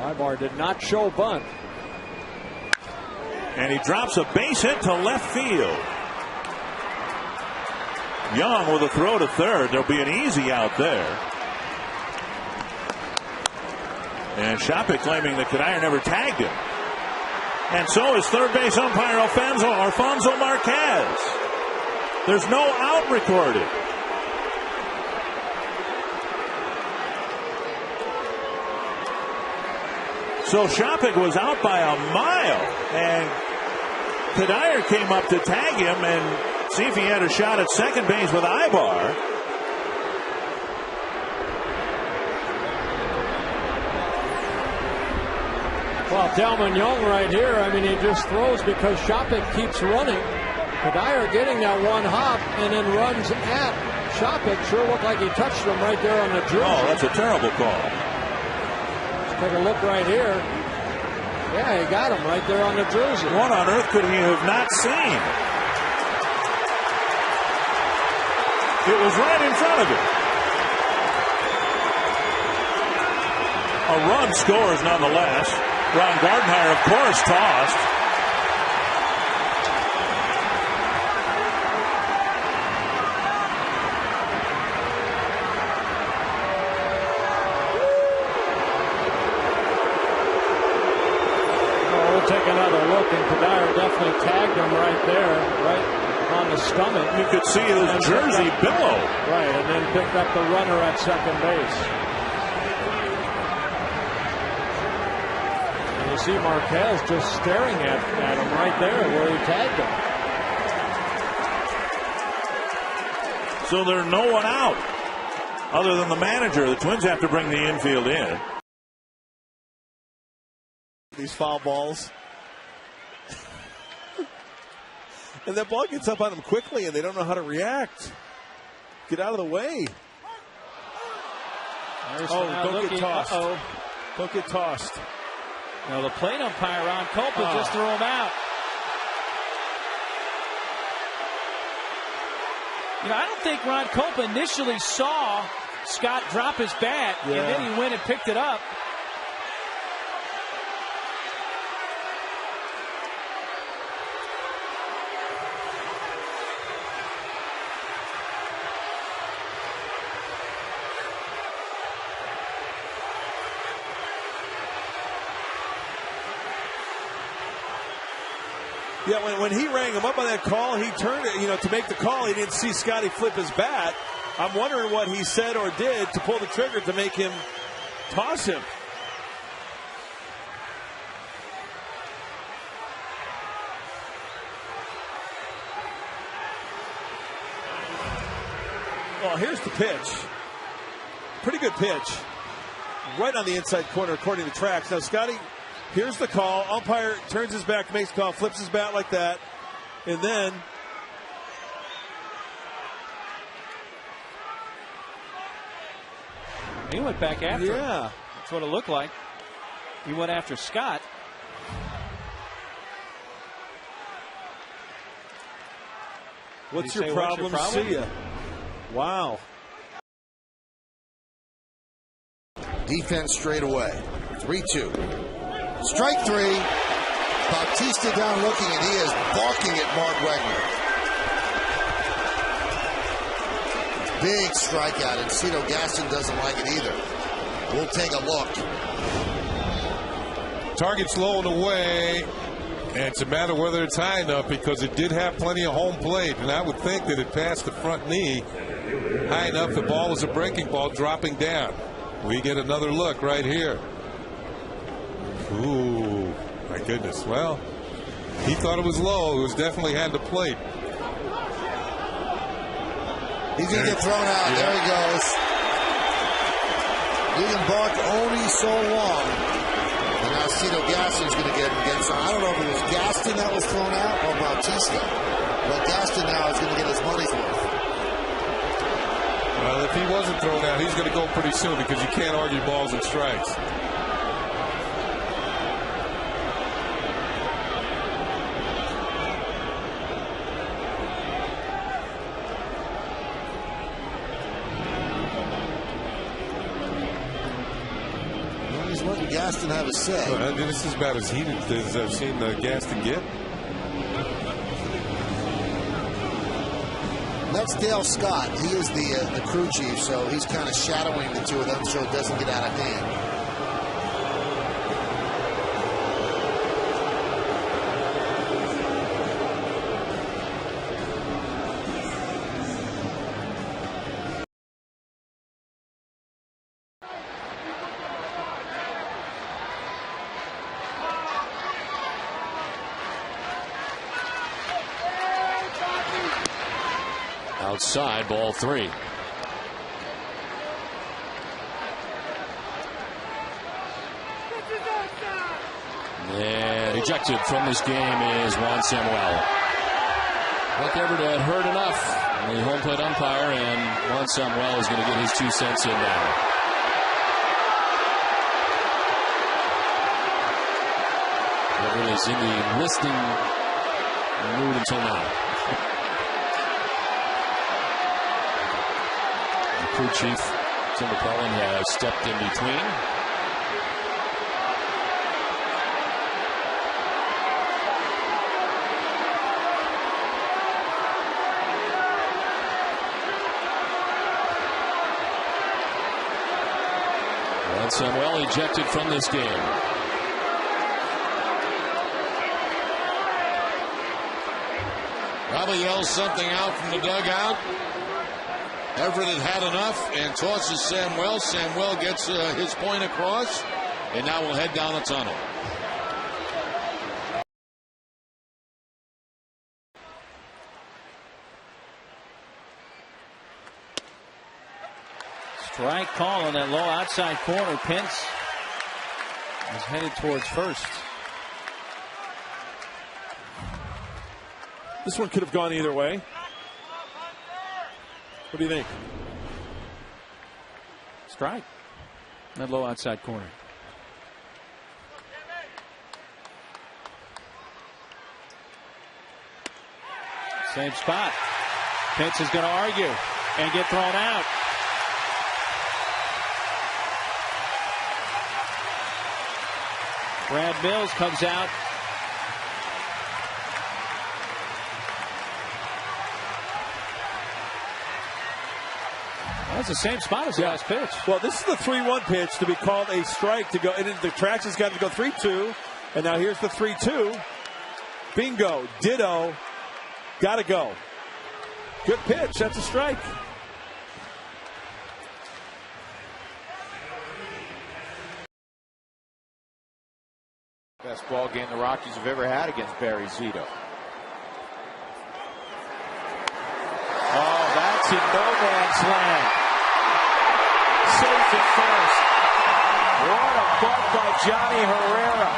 Ibar did not show bunt. And he drops a base hit to left field. Young with a throw to third. There'll be an easy out there. And Shoppach claiming that Kadire never tagged him. And so is third base umpire Alfonso Marquez. There's no out recorded. So Shoppach was out by a mile, and Kadire came up to tag him and see if he had a shot at second base with Ibar. Well, Delman Young right here, I mean, he just throws because Shoppach keeps running. Kadire getting that one hop and then runs at Shoppach. Sure looked like he touched him right there on the jersey. Oh, that's a terrible call. Let's take a look right here. Yeah, he got him right there on the jersey. What on earth could he have not seen? It was right in front of him. A run scores nonetheless. Ron Gardenhire, of course, tossed. We'll take another look, and Kadire definitely tagged him right there, right on the stomach. You could see his jersey billow. Right, and then picked up the runner at second base. You see Marquez just staring at him right there where he tagged him. So there's no one out other than the manager. The Twins have to bring the infield in. These foul balls. And that ball gets up on them quickly and they don't know how to react. Get out of the way. Don't get tossed. Don't get tossed. Now the plate umpire, Ron Kolpa, just threw him out. You know, I don't think Ron Kolpa initially saw Scott drop his bat, and then he went and picked it up. Yeah, when he rang him up on that call, he turned it, to make the call. He didn't see Scotty flip his bat. I'm wondering what he said or did to pull the trigger to make him toss him. Well, here's the pitch. Pretty good pitch. Right on the inside corner, according to Tracks. Now, Scotty, here's the call. Umpire turns his back, makes the call, flips his bat like that. And then he went back after him. Yeah. That's what it looked like. He went after Scott. What's your problem? See ya. Wow. Defense straight away. 3-2. Strike three. Bautista down looking, and he is barking at Mark Wegner. Big strikeout, and Cito Gaston doesn't like it either. We'll take a look. Target's low and away, and it's a matter of whether it's high enough because it did have plenty of home plate, and I would think that it passed the front knee high enough. The ball was a breaking ball dropping down. We get another look right here. Ooh, my goodness. Well, he thought it was low. It was definitely had the plate. He's going to get thrown out. Yeah. There he goes. You can bark only so long. And now Cito Gaston's going to get him again. So I don't know if it was Gaston that was thrown out or Bautista. But Gaston now is going to get his money's worth. Well, if he wasn't thrown out, he's going to go pretty soon because you can't argue balls and strikes. Gaston have a say. This is about as heated as I've seen Gaston get. That's Dale Scott. He is the crew chief, so he's kind of shadowing the two of them so it doesn't get out of hand. Outside, ball 3. And ejected from this game is Juan Samuel. Buck Everett had heard enough. The home plate umpire, and Juan Samuel is going to get his 2 cents in now. Everett is in the listening mood until now. Crew chief Tim McClellan has stepped in between. Juan Samuel ejected from this game. Probably yells something out from the dugout. Everett had enough and tosses Samuel. Samuel gets his point across, and now we'll head down the tunnel. Strike call on that low outside corner. Pence is headed towards first. This one could have gone either way. What do you think? Strike. That low outside corner. Same spot. Pence is going to argue and get thrown out. Brad Mills comes out. That's the same spot as the last pitch. Well, this is the 3-1 pitch to be called a strike to go. And the Trax has got to go 3-2. And now here's the 3-2. Bingo. Ditto. Got to go. Good pitch. That's a strike. Best ball game the Rockies have ever had against Barry Zito. Oh, that's in no man's land. Safe at first. What a bunt by Johnny Herrera.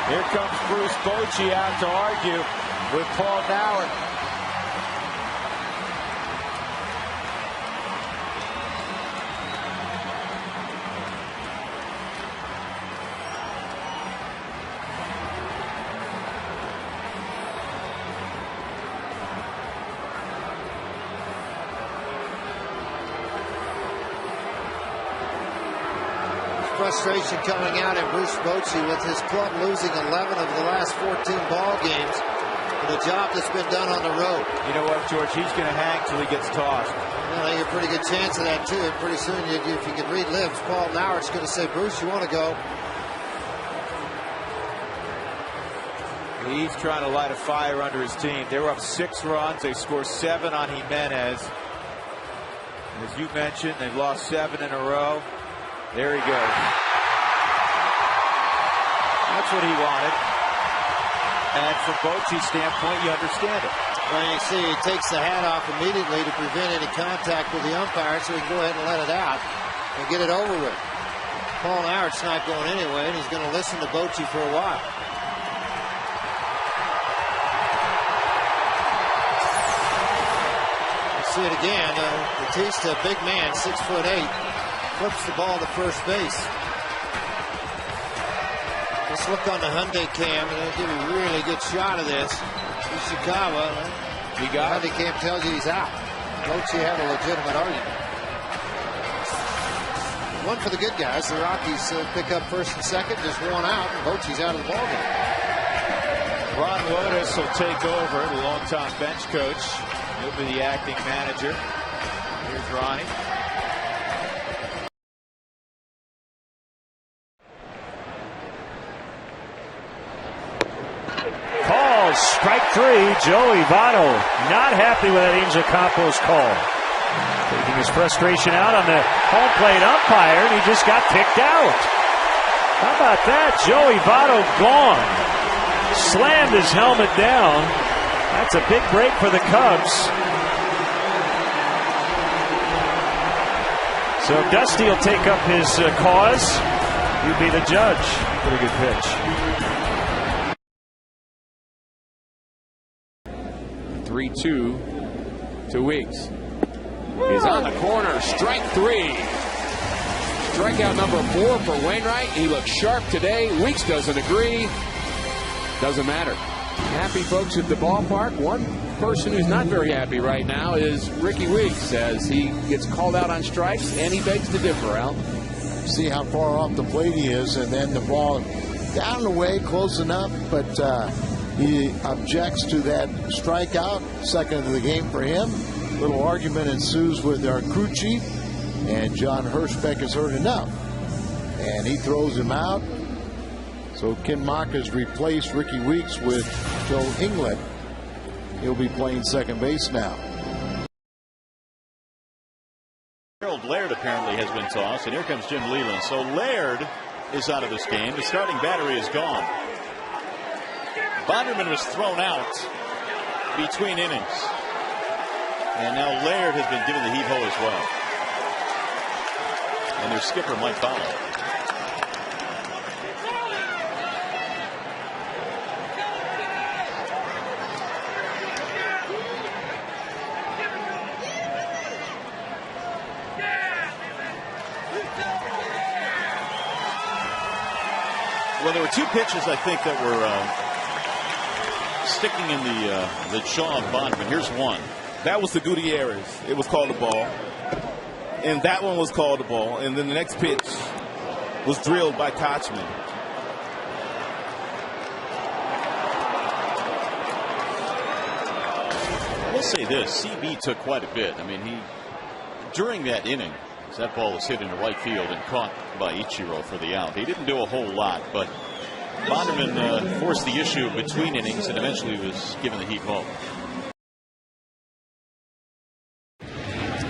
Here comes Bruce Bochy out to argue with Paul Nauert. Frustration coming out in Bruce Bochy with his club losing 11 of the last 14 ball games for the job that's been done on the road. You know what, George? He's going to hang till he gets tossed. Well, you have a pretty good chance of that, too. And pretty soon, if you can read lips, Paul Nauert's going to say, Bruce, you want to go? He's trying to light a fire under his team. They were up 6 runs. They scored 7 on Jimenez. As you mentioned, they've lost 7 in a row. There he goes. That's what he wanted. And from Bochy's standpoint, you understand it. Well, you see, he takes the hat off immediately to prevent any contact with the umpire so he can go ahead and let it out and get it over with. Paul Nauert's not going anyway, and he's going to listen to Bochy for a while. You see it again. Batista, big man, 6'8", flips the ball to first base. Let's look on the Hyundai cam, and they'll give you a really good shot of this. Ishikawa, he got Hyundai cam tells you he's out. Bochy had a legitimate argument. One for the good guys. The Rockies pick up first and second, just one out, and Bochy's out of the ballgame. Ron Lotus will take over, the longtime bench coach. He'll be the acting manager. Here's Ronnie. Calls strike 3. Joey Votto not happy with that Angel Campos call. Taking his frustration out on the home plate umpire, and he just got kicked out. How about that? Joey Votto gone. Slammed his helmet down. That's a big break for the Cubs. So Dusty will take up his cause. You be the judge. Pretty good pitch. 3-2 to Weeks. He's on the corner. Strike 3. Strikeout number 4 for Wainwright. He looks sharp today. Weeks doesn't agree. Doesn't matter. Happy folks at the ballpark. One person who's not very happy right now is Ricky Weeks, as he gets called out on strikes, and he begs to differ, Al. See how far off the plate he is, and then the ball down the way, close enough, but he objects to that strikeout. Second of the game for him. Little argument ensues with our crew chief, and John Hirschbeck has heard enough, and he throws him out. So Ken Mock has replaced Ricky Weeks with Joe Inglet. He'll be playing second base now. Harold Laird apparently has been tossed, and here comes Jim Leland. So Laird is out of this game. The starting battery is gone. Bonderman was thrown out between innings. And now Laird has been given the heave ho as well. And their skipper, Mike Follow. Well, there were two pitches, I think, that were sticking in the jaw of Bonderman. Here's one. That was the Gutierrez. It was called a ball. And that one was called a ball. And then the next pitch was drilled by Kochman. I will say this. CB took quite a bit. I mean, during that inning, that ball was hit into right field and caught by Ichiro for the out. He didn't do a whole lot, but Bonderman forced the issue between innings and eventually was given the heave ho.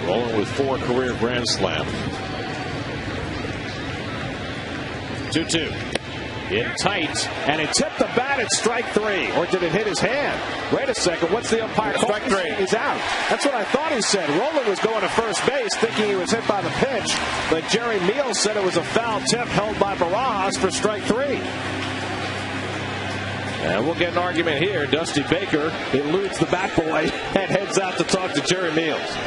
Rolling with 4 career grand slams. 2-2. In tight, and it tipped the bat at strike 3. Or did it hit his hand? Wait a second. What's the umpire? Strike 3. He's out. That's what I thought he said. Roland was going to first base thinking he was hit by the pitch, but Jerry Meals said it was a foul tip held by Barajas for strike 3. And we'll get an argument here. Dusty Baker eludes the bat boy and heads out to talk to Jerry Meals.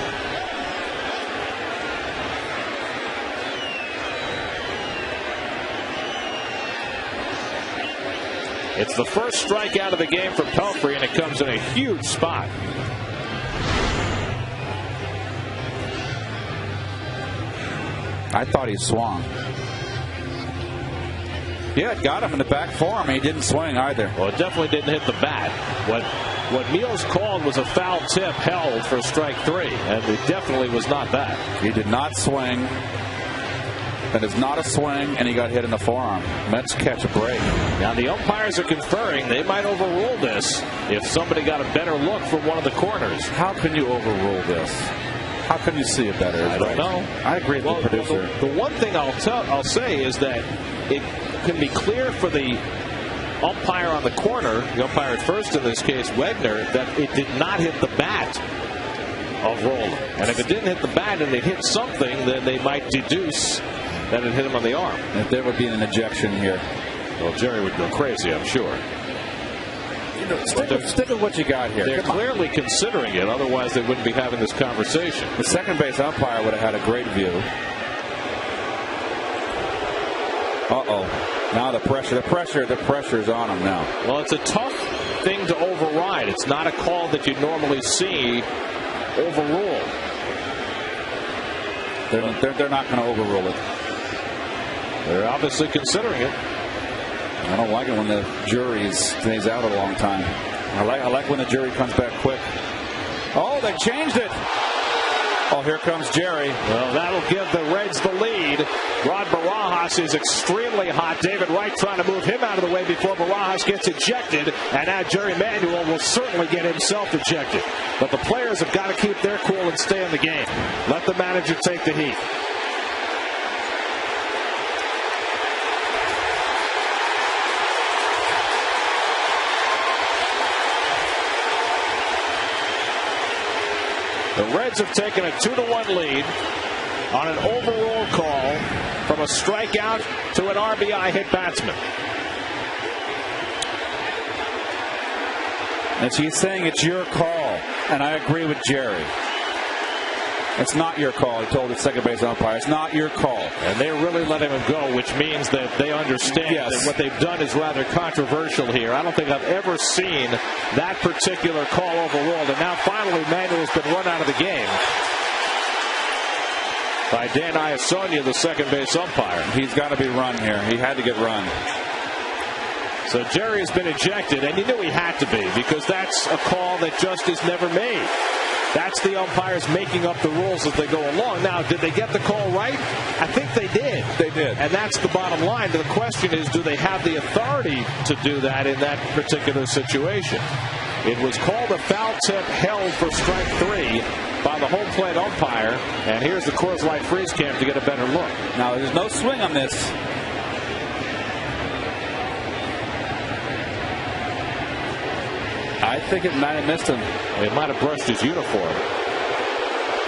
It's the first strikeout of the game for Pelfrey, and it comes in a huge spot. I thought he swung. Yeah, it got him in the back forearm. He didn't swing either. Well, it definitely didn't hit the bat. What Meals called was a foul tip held for strike 3, and it definitely was not that. He did not swing. That is not a swing, and he got hit in the forearm. Mets catch a break. Now the umpires are conferring. They might overrule this if somebody got a better look from one of the corners. How can you overrule this? How can you see it better? I don't know. I agree with the producer. The one thing I'll say is that it can be clear for the umpire on the corner, the umpire at first in this case, Wegner, that it did not hit the bat of Roland. And if it didn't hit the bat and it hit something, then they might deduce that it hit him on the arm. If there would be an ejection here, well, Jerry would go crazy, I'm sure. Stick with what you got here. They're clearly considering it, otherwise they wouldn't be having this conversation. The second base umpire would have had a great view. Uh-oh. Now the pressure's on him now. Well, it's a tough thing to override. It's not a call that you normally see overruled. They're not going to overrule it. They're obviously considering it. I don't like it when the jury stays out a long time. I like when the jury comes back quick. Oh, they changed it. Oh, here comes Jerry. Well, that'll give the Reds the lead. Rod Barajas is extremely hot. David Wright trying to move him out of the way before Barajas gets ejected. And now Jerry Manuel will certainly get himself ejected. But the players have got to keep their cool and stay in the game. Let the manager take the heat. The Reds have taken a 2-1 lead on an overrule call from a strikeout to an RBI hit batsman. And he's saying it's your call, and I agree with Jerry. It's not your call. He told the second base umpire, it's not your call. And they're really letting him go, which means that they understand that what they've done is rather controversial here. I don't think I've ever seen that particular call overruled. And now finally Manuel's been run out of the game by Dan Iasonia, the second base umpire. He's got to be run here. He had to get run. So Jerry has been ejected, and you knew he had to be, because that's a call that just is never made. That's the umpires making up the rules as they go along. Now, did they get the call right? I think they did. They did. And that's the bottom line. The question is, do they have the authority to do that in that particular situation? It was called a foul tip, held for strike 3 by the home plate umpire. And here's the Coors Light Freeze Cam to get a better look. Now, there's no swing on this. I think it might have missed him. It might have brushed his uniform.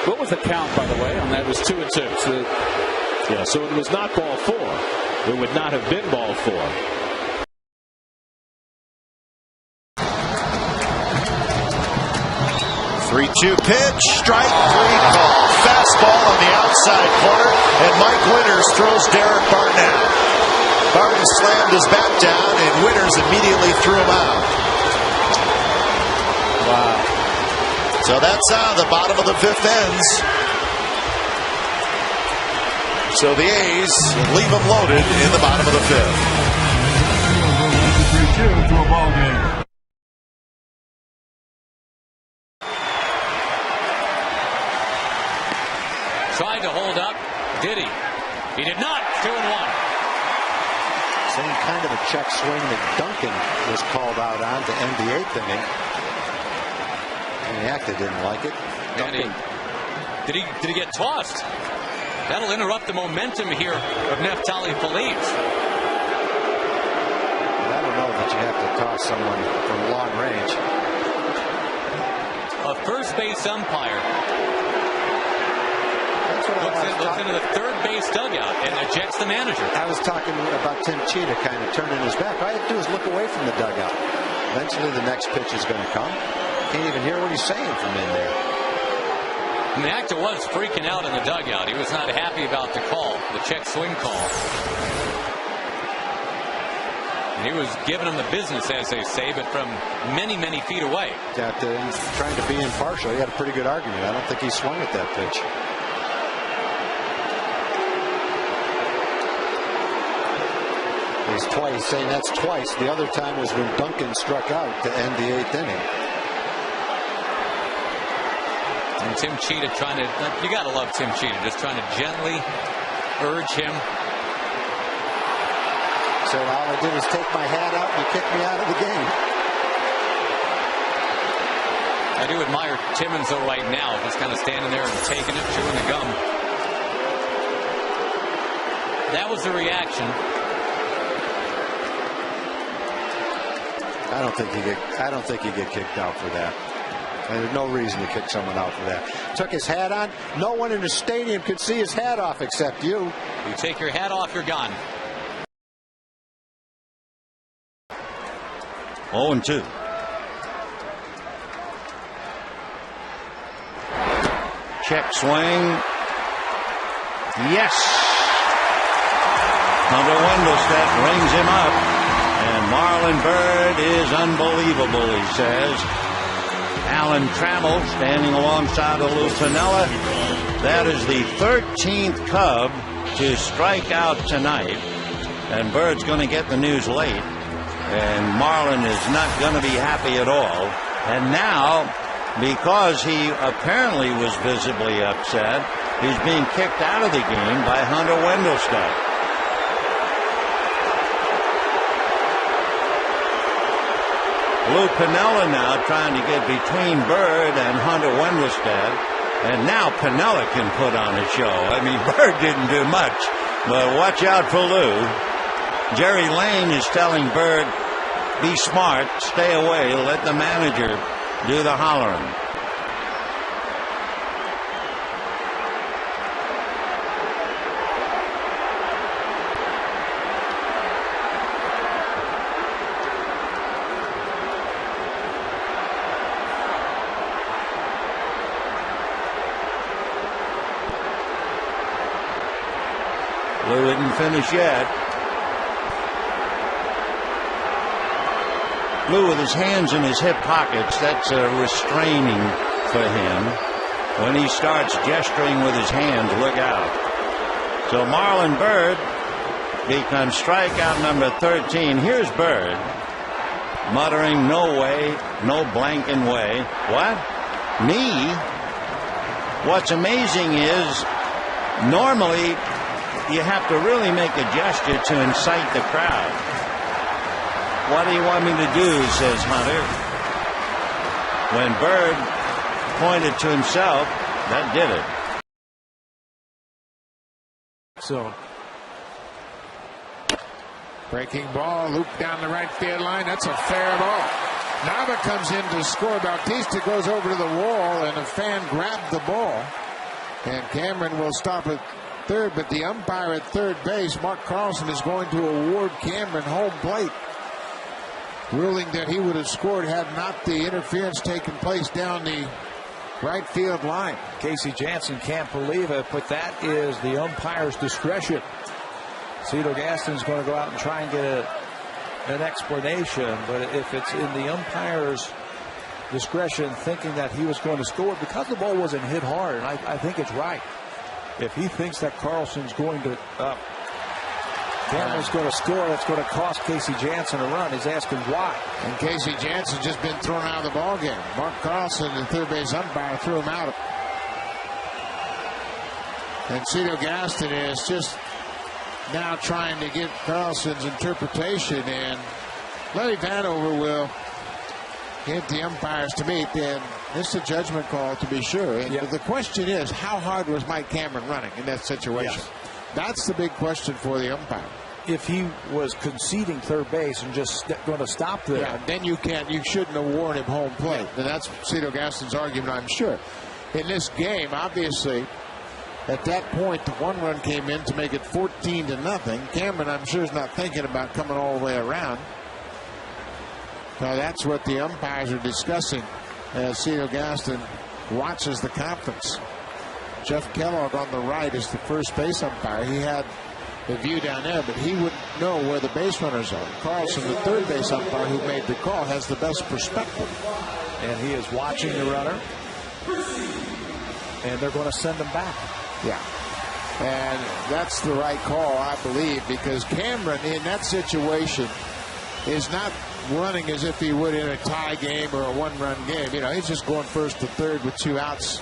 What was the count, by the way, on that? It was 2-2. So it was not ball 4. It would not have been ball 4. Three-two pitch, strike 3 call. Fastball on the outside corner, and Mike Winters throws Derek Barnett. Barton slammed his bat down, and Winters immediately threw him out. Wow. So that's how the bottom of the 5th ends. So the A's leave them loaded in the bottom of the 5th. 3-2 to a ball game. Tried to hold up. Did he? He did not. 2-1. Same kind of a check swing that Duncan was called out on to end the 8th inning. Acta didn't like it. Did he get tossed? That'll interrupt the momentum here of Neftali Feliz. I don't know that you have to toss someone from long range. A first base umpire looks into the third base dugout and ejects the manager. I was talking about Tim Cheetah kind of turning his back. All I have to do is look away from the dugout. Eventually the next pitch is going to come. Can't even hear what he's saying from in there. And the actor was freaking out in the dugout. He was not happy about the call, the check swing call. And he was giving him the business, as they say, but from many, many feet away. He's trying to be impartial. He had a pretty good argument. I don't think he swung at that pitch. He's twice saying that's twice. The other time was when Duncan struck out to end the 8th inning. And Tim Cheetah trying to, you got to love Tim Cheetah, just trying to gently urge him. Said all I did was take my hat out and you kicked me out of the game. I do admire Timmons though right now, just kind of standing there and taking it, chewing the gum. That was the reaction. I don't think you get kicked out for that. And there's no reason to kick someone out for that. Took his hat on. No one in the stadium could see his hat off except you. You take your hat off, you're gone. 0-2. Check swing. Yes. Hunter Wendelstedt rings him up. And Marlon Byrd is unbelievable, he says. Alan Trammell standing alongside of Lou Piniella. That is the 13th Cub to strike out tonight, and Bird's going to get the news late, and Marlin is not going to be happy at all. And now, because he apparently was visibly upset, he's being kicked out of the game by Hunter Wendelstedt. Lou Piniella now trying to get between Bird and Hunter Wendelstedt, and now Piniella can put on a show. I mean, Bird didn't do much, but watch out for Lou. Jerry Lane is telling Bird, be smart, stay away, let the manager do the hollering. Lou didn't finish yet. Lou with his hands in his hip pockets, that's restraining for him. When he starts gesturing with his hands, look out. So Marlon Bird becomes strikeout number 13. Here's Bird muttering, no way, no blanking way. What? Me? What's amazing is normally you have to really make a gesture to incite the crowd. What do you want me to do, says Hunter. When Bird pointed to himself, that did it. So, breaking ball, loop down the right field line. That's a fair ball. Nava comes in to score. Bautista goes over to the wall, and a fan grabbed the ball. And Cameron will stop at third, but the umpire at third base, Mark Carlson, is going to award Cameron home plate, ruling that he would have scored had not the interference taken place down the right field line. Casey Jansen can't believe it, but that is the umpire's discretion. Cito Gaston's going to go out and try and get an explanation, but if it's in the umpire's discretion, thinking that he was going to score because the ball wasn't hit hard, and I think it's right. If he thinks that Carlson's going to Cameron's going to score, that's going to cost Casey Jansen a run. He's asking why. And Casey Jansen's just been thrown out of the ball game. Mark Carlson, the third base umpire, threw him out. And Cito Gaston is just now trying to get Carlson's interpretation, and Larry Vanover will get the umpires to meet. And it's a judgment call, to be sure. And the question is, how hard was Mike Cameron running in that situation? Yes. That's the big question for the umpire. If he was conceding third base and just going to stop there, then you shouldn't award him home plate. And that's Cito Gaston's argument, I'm sure. In this game, obviously, at that point, the one run came in to make it 14-0. Cameron, I'm sure, is not thinking about coming all the way around. So that's what the umpires are discussing as Cito Gaston watches the conference. Jeff Kellogg on the right is the first base umpire. He had the view down there, but he wouldn't know where the base runners are. Carlson, the third base umpire who made the call, has the best perspective. And he is watching the runner. And they're going to send him back. Yeah. And that's the right call, I believe, because Cameron in that situation is not running as if he would in a tie game or a one-run game. You know, he's just going first to third with 2 outs.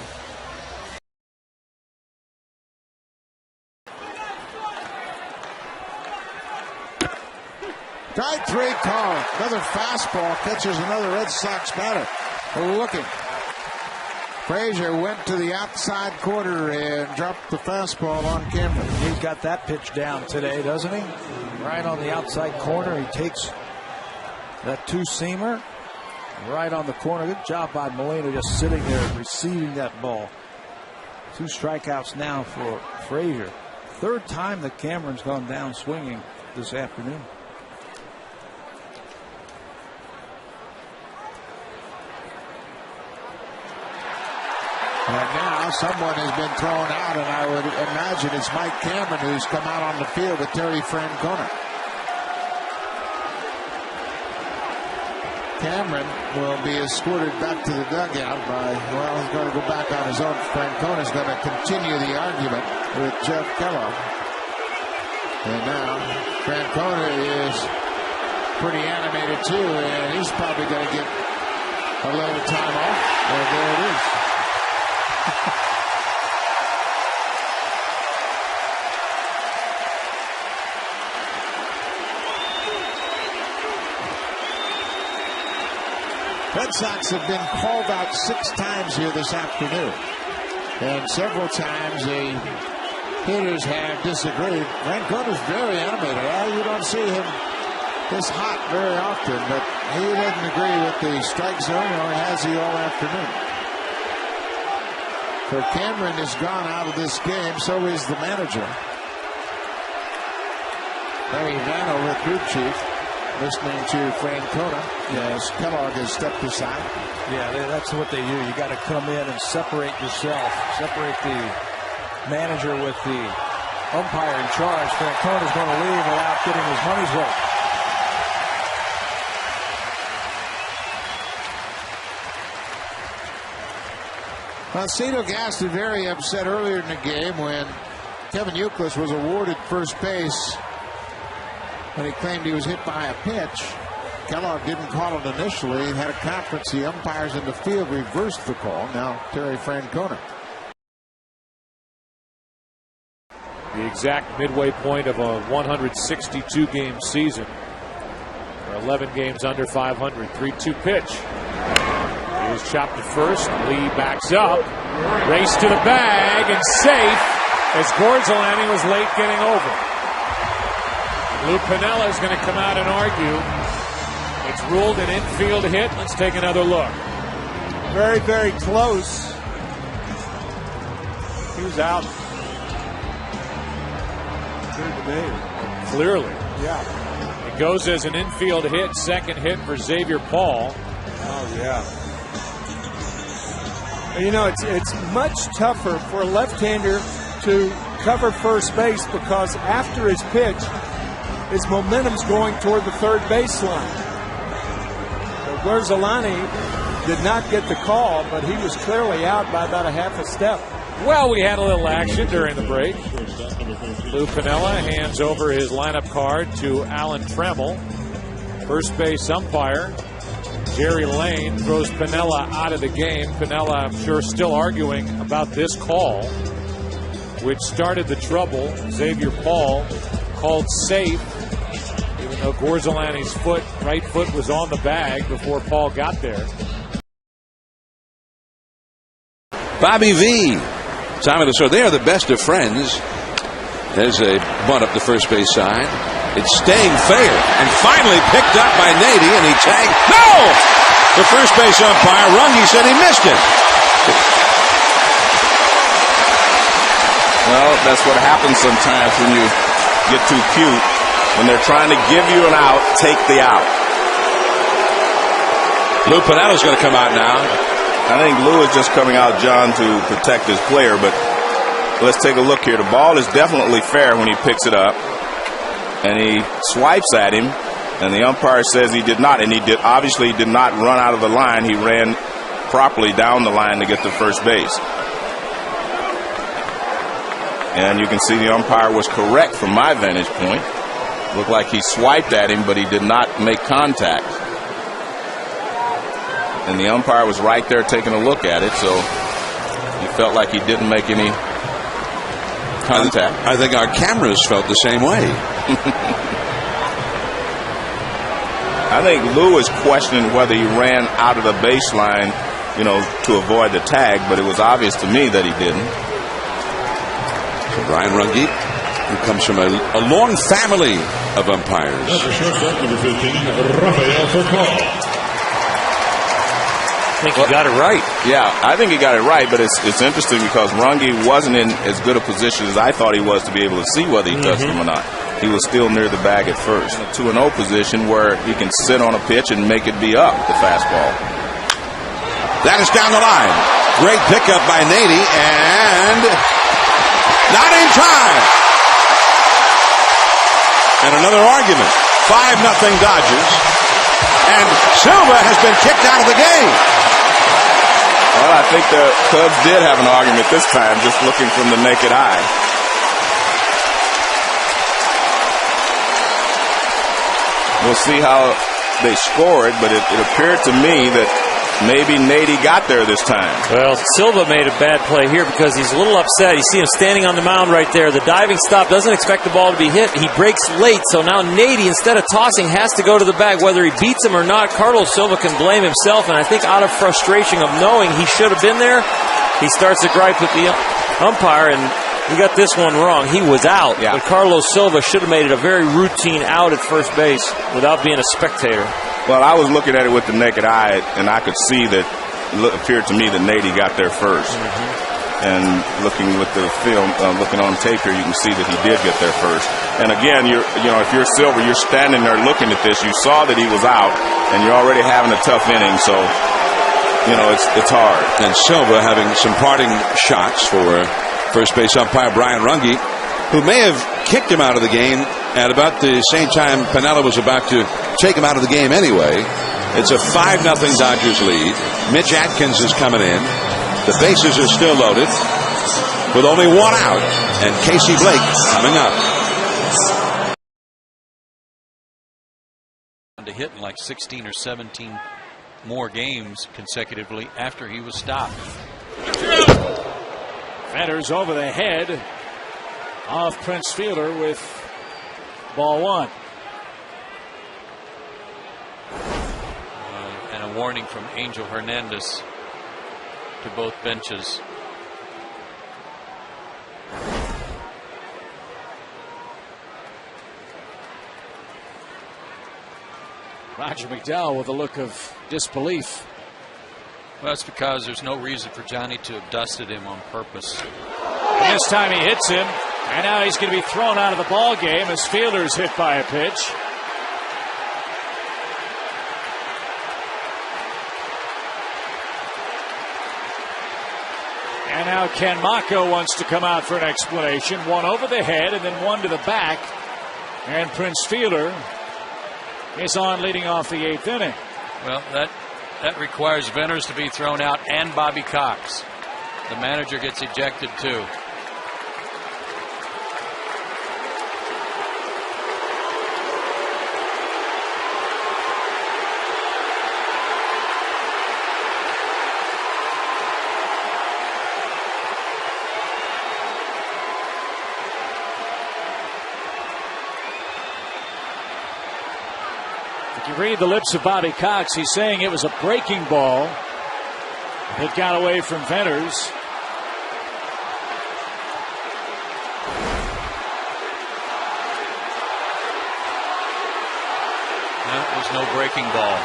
Strike 3 call. Another fastball catches another Red Sox batter. Looking. Frazier went to the outside corner and dropped the fastball on Cameron. He's got that pitch down today, doesn't he? Right on the outside corner. He takes that two-seamer right on the corner. Good job by Molina, just sitting there receiving that ball. 2 strikeouts now for Frazier. Third time that Cameron's gone down swinging this afternoon. And now someone has been thrown out, and I would imagine it's Mike Cameron who's come out on the field with Terry Francona. Cameron will be escorted back to the dugout by, well, he's going to go back on his own. Francona's going to continue the argument with Jeff Kellogg. And now Francona is pretty animated too, and he's probably going to get a little time off. And there it is. Red Sox have been called out 6 times here this afternoon. And several times the hitters have disagreed. Francona's very animated. You don't see him this hot very often, but he doesn't agree with the strike zone, or has he all afternoon. So Cameron is gone out of this game, so is the manager. Larry Vano, the group chief, listening to Francona as Kellogg has stepped aside. Yeah, that's what they do. You got to come in and separate yourself, separate the manager with the umpire in charge. Francona's going to leave without getting his money's worth. Well, Cito Gaston very upset earlier in the game when Kevin Youkilis was awarded first base when he claimed he was hit by a pitch. Kellogg didn't call it initially. He had a conference. The umpires in the field reversed the call. Now Terry Francona. The exact midway point of a 162-game season. There are 11 games under 500. 3-2 pitch. He was chopped at first. Lee backs up. Race to the bag and safe as Gorzolani was late getting over. Lou Piniella is going to come out and argue. It's ruled an infield hit. Let's take another look. Very, very close. He was out. Clearly. Yeah. It goes as an infield hit. Second hit for Xavier Paul. Oh, yeah. You know, it's much tougher for a left-hander to cover first base because after his pitch, his momentum's going toward the third baseline. So Gorzolani did not get the call, but he was clearly out by about a half a step. Well, we had a little action during the break. Lou Piniella hands over his lineup card to Alan Trammell. First base umpire Jerry Lane throws Piniella out of the game. Piniella, I'm sure, still arguing about this call, which started the trouble. Xavier Paul called safe, even though Gorzolani's right foot was on the bag before Paul got there. Bobby V. Simon and so they are the best of friends. There's a bunt up the first base side. It's staying fair and finally picked up by Nady, and he tagged. No! The first base umpire, Runge, said he missed it. Well, that's what happens sometimes when you get too cute. When they're trying to give you an out, take the out. Lou Piniella's going to come out now. I think Lou is just coming out, John, to protect his player, but let's take a look here. The ball is definitely fair when he picks it up, and he swipes at him, and the umpire says he did not, and he obviously did not run out of the line. He ran properly down the line to get to first base. And you can see the umpire was correct from my vantage point. Looked like he swiped at him, but he did not make contact. And the umpire was right there taking a look at it, so he felt like he didn't make any contact. I think our cameras felt the same way. I think Lou is questioning whether he ran out of the baseline, to avoid the tag, but it was obvious to me that he didn't. So Brian Runge, who comes from a long family of umpires. Number 15, Rafael Furcal. I think he got it right. Yeah, I think he got it right, but it's interesting because Runge wasn't in as good a position as I thought he was to be able to see whether he touched him or not. He was still near the bag at first. A 2-0 position where he can sit on a pitch and make it be up, the fastball. That is down the line. Great pickup by Nady, and not in time. And another argument. 5-0 Dodgers. And Silva has been kicked out of the game. Well, I think the Cubs did have an argument this time, just looking from the naked eye. we'll see how they score it, but it appeared to me that maybe Nady got there this time. Well, Silva made a bad play here because he's a little upset. You see him standing on the mound right there. The diving stop, doesn't expect the ball to be hit. He breaks late, so now Nady, instead of tossing, has to go to the bag. Whether he beats him or not, Carlos Silva can blame himself, and I think out of frustration of knowing he should have been there, he starts to gripe with the umpire, and he got this one wrong. He was out, but Carlos Silva should have made it a very routine out at first base without being a spectator. Well, I was looking at it with the naked eye, and I could see that it appeared to me that Nady got there first. And looking with the film, looking on tape here, you can see that he did get there first. And again, if you're Silva, you're standing there looking at this. You saw that he was out, and you're already having a tough inning, so it's hard. And Silva having some parting shots for first base umpire Brian Runge, who may have kicked him out of the game at about the same time Piniella was about to take him out of the game anyway. It's a 5-0 Dodgers lead. Mitch Atkins is coming in. The bases are still loaded with only one out, and Casey Blake coming up. To hit in like 16 or 17 more games consecutively after he was stopped. Fenner's over the head of Prince Fielder with ball one. And a warning from Angel Hernandez to both benches. Roger McDowell with a look of disbelief. Well, that's because there's no reason for Johnny to have dusted him on purpose. And this time he hits him, and now he's going to be thrown out of the ball game as Fielder's hit by a pitch. And now Ken Mako wants to come out for an explanation. One over the head and then one to the back. And Prince Fielder is on leading off the 8th inning. Well, that requires Venters to be thrown out and Bobby Cox. The manager gets ejected too. If you read the lips of Bobby Cox, he's saying it was a breaking ball that got away from Venters. That was no breaking ball.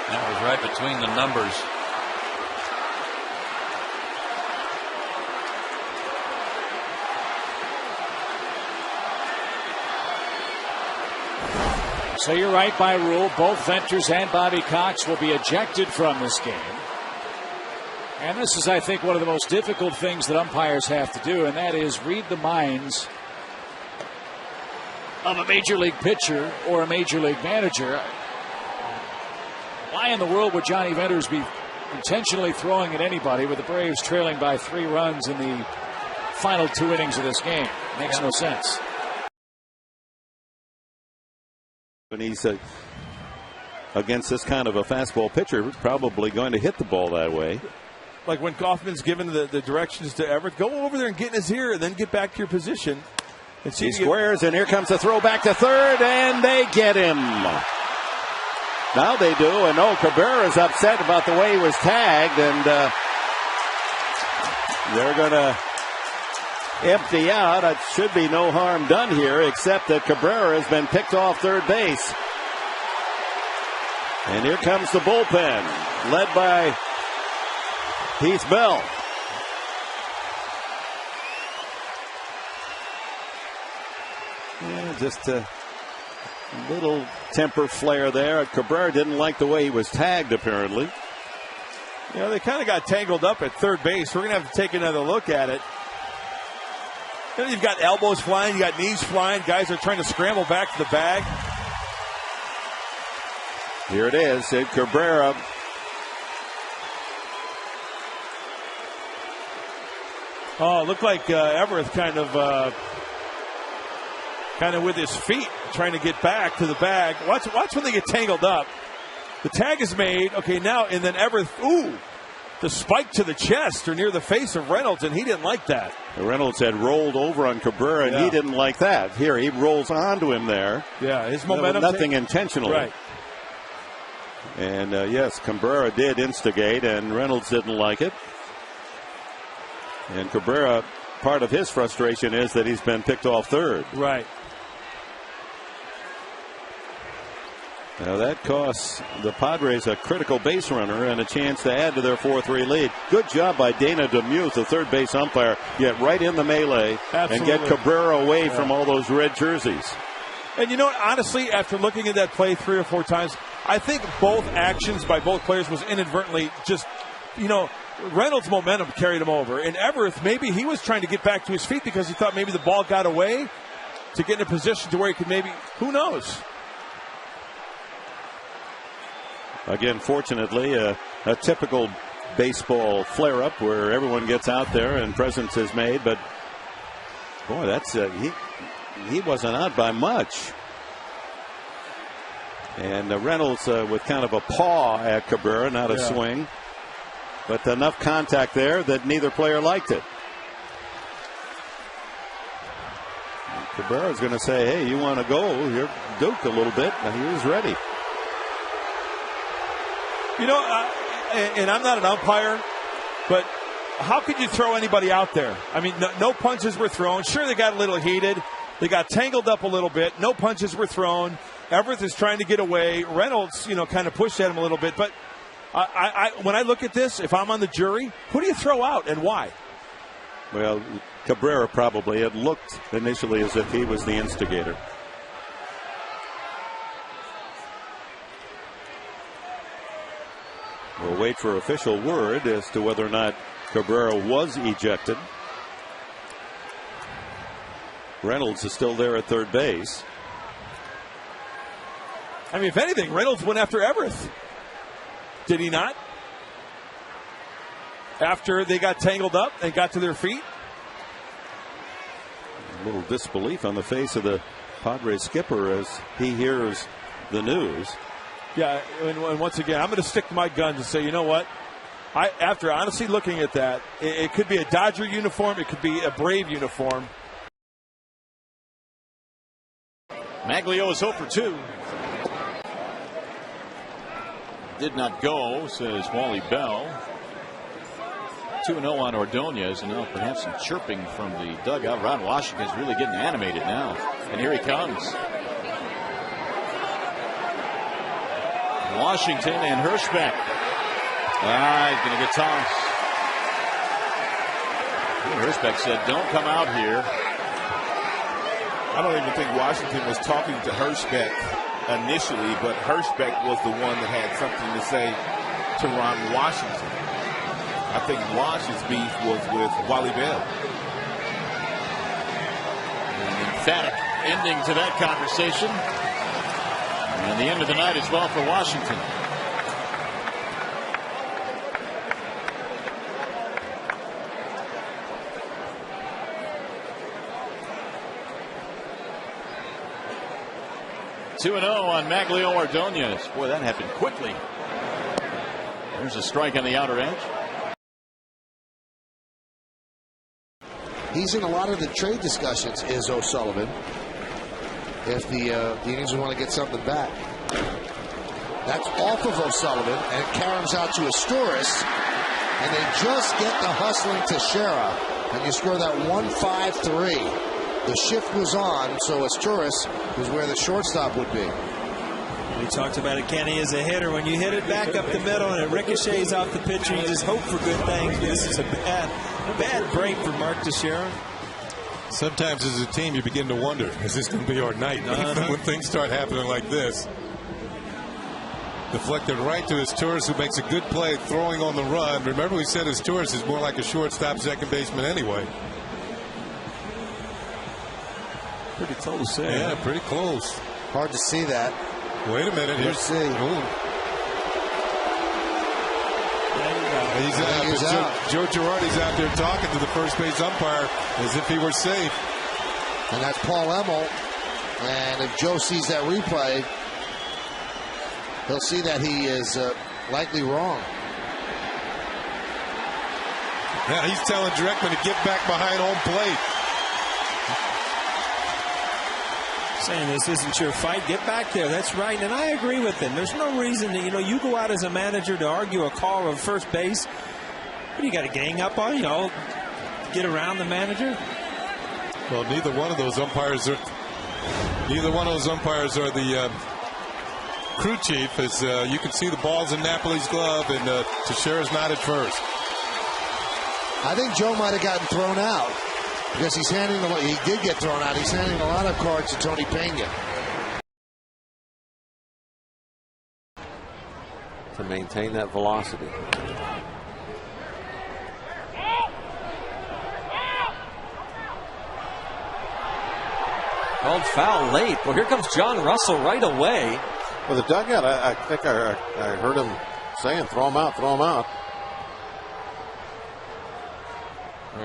That was right between the numbers. So you're right, by rule, both Venters and Bobby Cox will be ejected from this game. And this is, I think, one of the most difficult things that umpires have to do, and that is read the minds of a major league pitcher or a major league manager. Why in the world would Johnny Venters be intentionally throwing at anybody with the Braves trailing by 3 runs in the final 2 innings of this game? Makes no sense. And he's against this kind of a fastball pitcher, probably going to hit the ball that way. Like when Kaufman's given the directions to Everett, go over there and get in his ear and then get back to your position. And see he squares, and here comes the throw back to third, and they get him. Now they do, and Cabrera's upset about the way he was tagged, and they're going to empty out. It should be no harm done here, except that Cabrera has been picked off third base. And here comes the bullpen, led by Heath Bell. Yeah, just a little temper flare there. Cabrera didn't like the way he was tagged, apparently. You know, they kind of got tangled up at third base. We're going to have to take another look at it. You know, you've got elbows flying, you got knees flying. Guys are trying to scramble back to the bag. Here it is, Sid Cabrera. Oh, looked like Everett kind of with his feet trying to get back to the bag. Watch when they get tangled up. The tag is made. Okay, now, and then Everett, the spike to the chest or near the face of Reynolds, and he didn't like that. Reynolds had rolled over on Cabrera, and he didn't like that. Here, he rolls onto him there. Yeah, his momentum. Nothing intentionally. Right. And, yes, Cabrera did instigate, and Reynolds didn't like it. And Cabrera, part of his frustration is that he's been picked off third. Right. Now that costs the Padres a critical base runner and a chance to add to their 4-3 lead. Good job by Dana Demuth, the third base umpire, get right in the melee. Absolutely. And get Cabrera away from all those red jerseys. And you know what, honestly, after looking at that play 3 or 4 times, I think both actions by both players was inadvertently just, Reynolds' momentum carried him over. And Everett, maybe he was trying to get back to his feet because he thought maybe the ball got away to get in a position to where he could maybe, who knows? Again, fortunately, a typical baseball flare-up where everyone gets out there and presence is made. But, boy, that's he wasn't out by much. And Reynolds with kind of a paw at Cabrera, not a swing. But enough contact there that neither player liked it. Cabrera's going to say, hey, you want to go? You're Duke a little bit. And he was ready. And I'm not an umpire, but how could you throw anybody out there? I mean, no punches were thrown. Sure, they got a little heated. They got tangled up a little bit. No punches were thrown. Everett is trying to get away. Reynolds, kind of pushed at him a little bit. But when I look at this, if I'm on the jury, who do you throw out and why? Well, Cabrera probably. It looked initially as if he was the instigator. We'll wait for official word as to whether or not Cabrera was ejected. Reynolds is still there at third base. I mean, if anything, Reynolds went after Everett. Did he not? After they got tangled up and got to their feet? A little disbelief on the face of the Padres skipper as he hears the news. Yeah, and once again, I'm going to stick to my guns and say, you know what? After honestly looking at that, it could be a Dodger uniform. It could be a Brave uniform. Maglio is 0 for 2. Did not go, says Wally Bell. 2-0 on Ordonez, and now perhaps some chirping from the dugout. Ron Washington's really getting animated now. And here he comes. Washington and Hirschbeck. He's going to get tossed. Hirschbeck said, don't come out here. I don't even think Washington was talking to Hirschbeck initially, but Hirschbeck was the one that had something to say to Ron Washington. I think Wash's beef was with Wally Bell. An emphatic ending to that conversation. And the end of the night as well for Washington. $2-0 on Maglio Ordonez. Boy, that happened quickly. There's a strike on the outer edge. He's in a lot of the trade discussions, is O'Sullivan. If the Indians want to get something back. That's off of O'Sullivan, and it caroms out to Asturias, and they just get the hustling Teixeira, and you score that 1-5-3. The shift was on, so Asturias was where the shortstop would be. We talked about it, Kenny, as a hitter. When you hit it back up the middle and it ricochets off the pitcher, you just hope for good things. This is a bad break for Mark Teixeira. Sometimes as a team you begin to wonder, is this going to be our night? When things start happening like this. Deflected right to Asturias, who makes a good play throwing on the run. Remember we said Asturias is more like a shortstop second baseman anyway. Pretty close there. Yeah, pretty close. Hard to see that. Wait a minute. Let's see. Ooh. He's out. Joe Girardi's out there talking to the first base umpire as if he were safe. And that's Paul Emmel. And if Joe sees that replay, he'll see that he is likely wrong. Yeah, he's telling Dreckman to get back behind home plate. Saying this isn't your fight, get back there. That's right, and I agree with him. There's no reason that, you go out as a manager to argue a call of first base. What do you got to gang up on? Get around the manager. Well, neither one of those umpires are the crew chief. As you can see, the ball's in Napoli's glove, and Teixeira's not at first. I think Joe might have gotten thrown out because he did get thrown out. He's handing a lot of cards to Tony Pena. To maintain that velocity. Called foul late. Well, here comes John Russell right away. Well, the dugout, I think I heard him saying, throw him out, throw him out.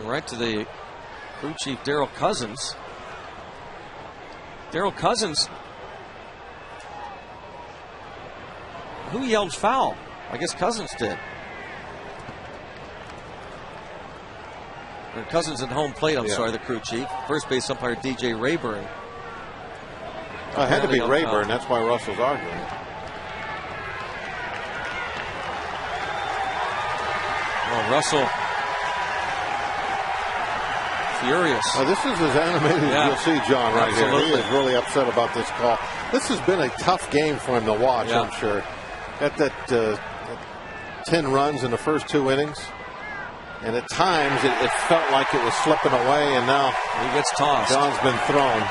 Right to the crew chief, Darryl Cousins. Darryl Cousins. Who yelled foul? I guess Cousins did. Or Cousins at home plate, I'm sorry, the crew chief. First base umpire DJ Rayburn. It had to be Rayburn, that's why Russell's arguing. Oh, Russell. Furious. This is as animated as you'll see John right here. He is really upset about this call. This has been a tough game for him to watch, I'm sure. Got that 10 runs in the first 2 innings. And at times it felt like it was slipping away, and now he gets tossed. John's been thrown.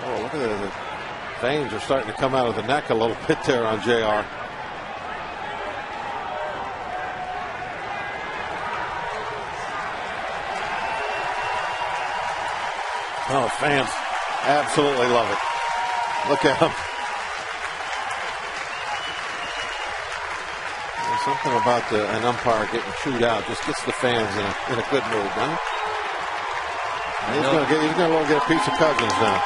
Oh, look at the veins are starting to come out of the neck a little bit there on JR. Oh, fans absolutely love it. Look at them. There's something about an umpire getting chewed out just gets the fans in a good mood, doesn't it? He's going to get a piece of Cousins now.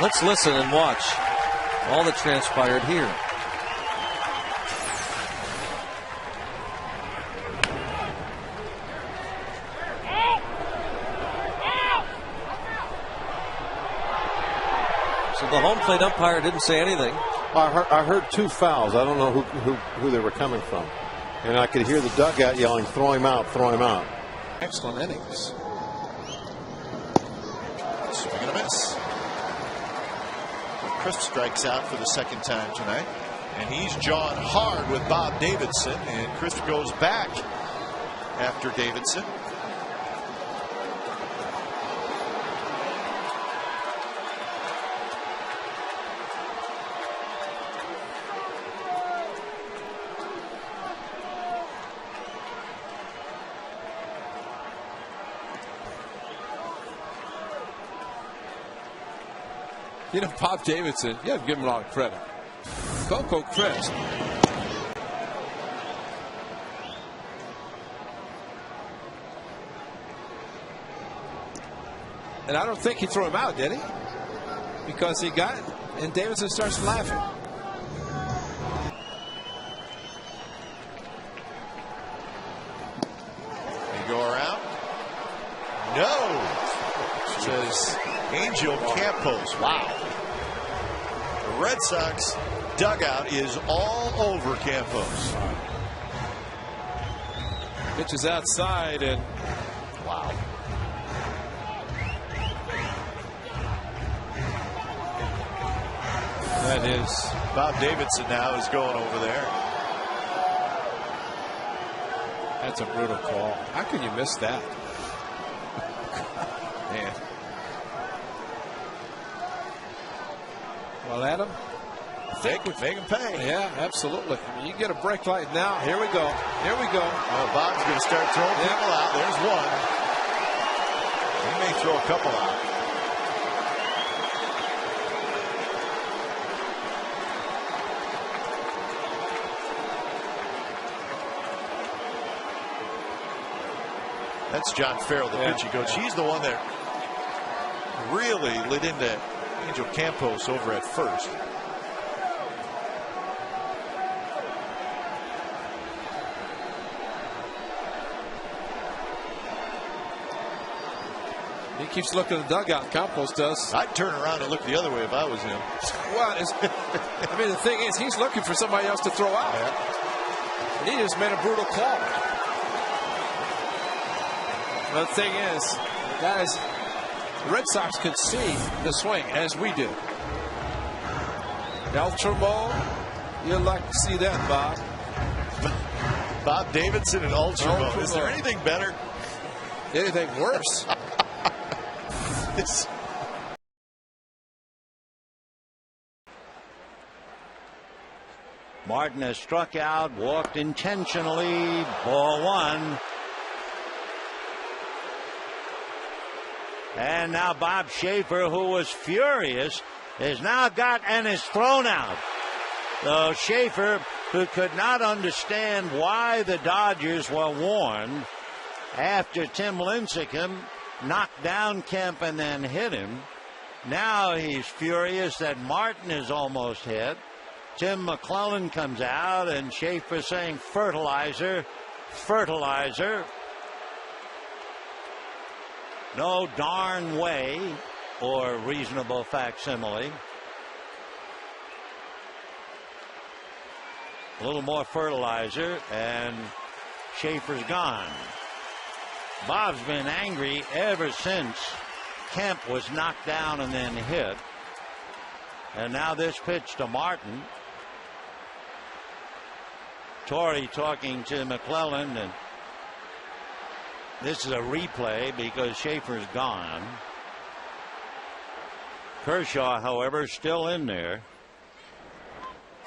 Let's listen and watch all that transpired here. The home plate umpire didn't say anything. I heard 2 fouls. I don't know who they were coming from. And I could hear the dugout yelling, throw him out, throw him out. Excellent innings. Swing and a miss. Crisp strikes out for the second time tonight. And he's jawed hard with Bob Davidson. And Crisp goes back after Davidson. Bob Davidson, you have to give him a lot of credit. Coco Crisp. And I don't think he threw him out, did he? Because he got it, and Davidson starts laughing. They go around. No, says Angel Campos. Wow. The Red Sox dugout is all over Campos. Pitches outside, and wow. That is. Bob Davidson now is going over there. That's a brutal call. How can you miss that? Man. Well, Adam, Make him pay. Yeah, absolutely. I mean, you get a break like now. Here we go. Here we go. Well, Bob's going to start throwing people out. There's one. He may throw a couple out. That's John Farrell, the pitching coach. He's the one that really lit into Angel Campos over at first. He keeps looking at the dugout. Campos does. I'd turn around and look the other way if I was him. Well, I mean, the thing is, he's looking for somebody else to throw out. And he just made a brutal call. But the thing is, guys, the Red Sox could see the swing as we do. Ultra ball, you'd like to see that, Bob. Bob Davidson and ultra ball. Is there anything better? Anything worse? Martin has struck out, walked intentionally, ball one. And now Bob Schaefer, who was furious, has now got and is thrown out. So Schaefer, who could not understand why the Dodgers were warned after Tim Lincecum knocked down Kemp and then hit him. Now he's furious that Martin is almost hit. Tim McClellan comes out and Schaefer saying fertilizer, fertilizer. No darn way, or reasonable facsimile. A little more fertilizer and Schaefer's gone. Bob's been angry ever since Kemp was knocked down and then hit. And now this pitch to Martin. Torrey talking to McClellan, and this is a replay because Schaefer's gone. Kershaw, however, still in there.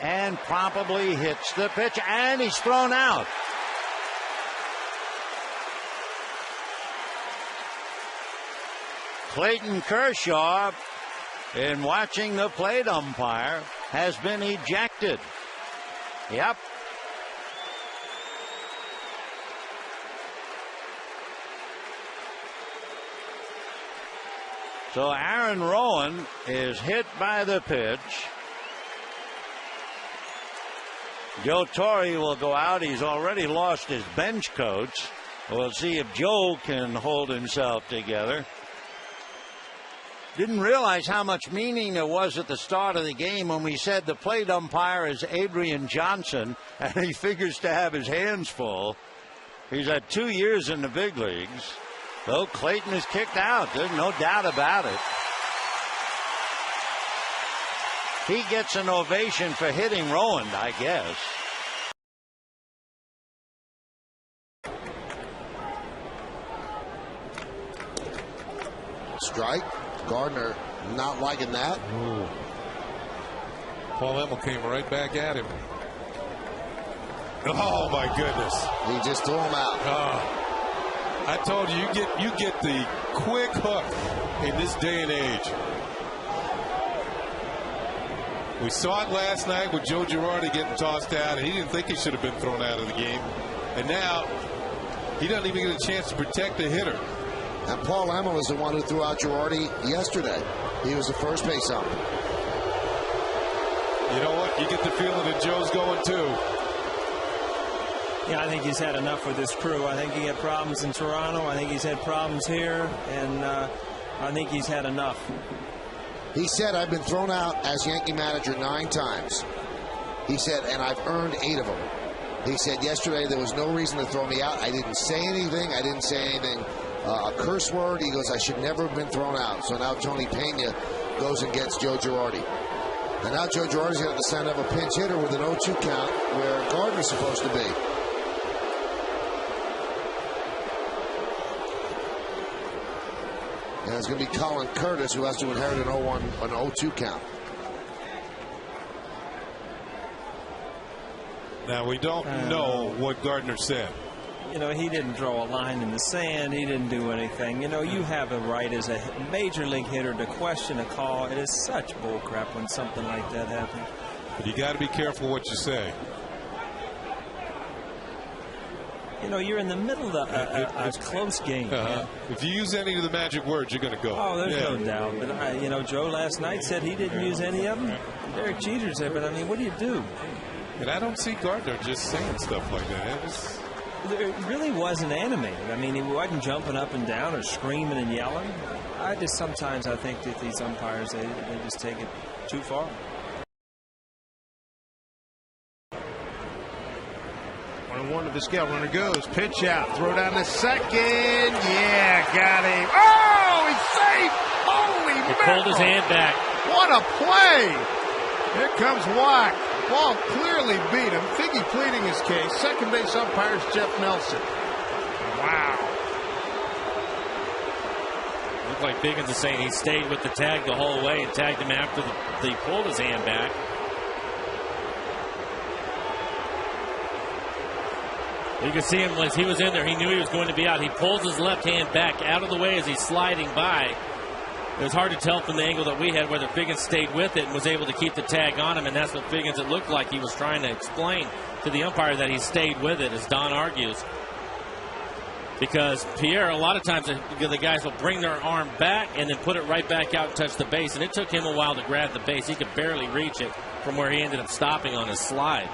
And probably hits the pitch, and he's thrown out. Clayton Kershaw, in watching the plate umpire, has been ejected. Yep. So Aaron Rowan is hit by the pitch. Joe Torre will go out. He's already lost his bench coach. We'll see if Joe can hold himself together. Didn't realize how much meaning there was at the start of the game when we said the plate umpire is Adrian Johnson, and he figures to have his hands full. He's had 2 years in the big leagues. So Clayton is kicked out. There's no doubt about it. He gets an ovation for hitting Rowan, I guess. Strike. Gardner not liking that. Ooh. Paul Emmel came right back at him. Oh my goodness. He just threw him out. I told you, you get the quick hook in this day and age. We saw it last night with Joe Girardi getting tossed out, and he didn't think he should have been thrown out of the game. And now he doesn't even get a chance to protect the hitter. And Paul Emmel is the one who threw out Girardi yesterday. He was the first base ump. You know what? You get the feeling that Joe's going too. Yeah, I think he's had enough with this crew. I think he had problems in Toronto. I think he's had problems here, and I think he's had enough. He said, I've been thrown out as Yankee manager 9 times. He said, and I've earned 8 of them. He said, yesterday there was no reason to throw me out. I didn't say anything. I didn't say anything, a curse word. He goes, I should never have been thrown out. So now Tony Pena goes and gets Joe Girardi. And now Joe Girardi's got to stand up a pinch hitter with an 0-2 count where Gardner's supposed to be. And it's going to be Colin Curtis who has to inherit an 0-2 count. Now, we don't know what Gardner said. You know, he didn't draw a line in the sand. He didn't do anything. You know, you have a right as a major league hitter to question a call. It is such bullcrap when something like that happens. But you got to be careful what you say. You know, you're in the middle of a close game. If you use any of the magic words, you're going to go. Oh, there's no doubt. But, you know, Joe last night said he didn't use any of them. Derek Jeter said, but, I mean, what do you do? And I don't see Gardner just saying stuff like that. It really wasn't animated. I mean, he wasn't jumping up and down or screaming and yelling. Sometimes I think that these umpires, they just take it too far. One to the scale. Runner goes. Pitch out. Throw down to second. Yeah, got him. Oh, he's safe. Holy He mackerel. pulled his hand back. What a play. Here comes Wack. Ball clearly beat him. Figgy pleading his case. Second base umpire's Jeff Nelson. Wow. Looked like Biggins is saying he stayed with the tag the whole way and tagged him after he pulled his hand back. You can see him as he was in there. He knew he was going to be out. He pulls his left hand back out of the way as he's sliding by. It was hard to tell from the angle that we had whether Biggins stayed with it and was able to keep the tag on him, and that's what Biggins, it looked like he was trying to explain to the umpire that he stayed with it, as Don argues. Because Pierre, a lot of times the guys will bring their arm back and then put it right back out and touch the base, and it took him a while to grab the base. He could barely reach it from where he ended up stopping on his slide.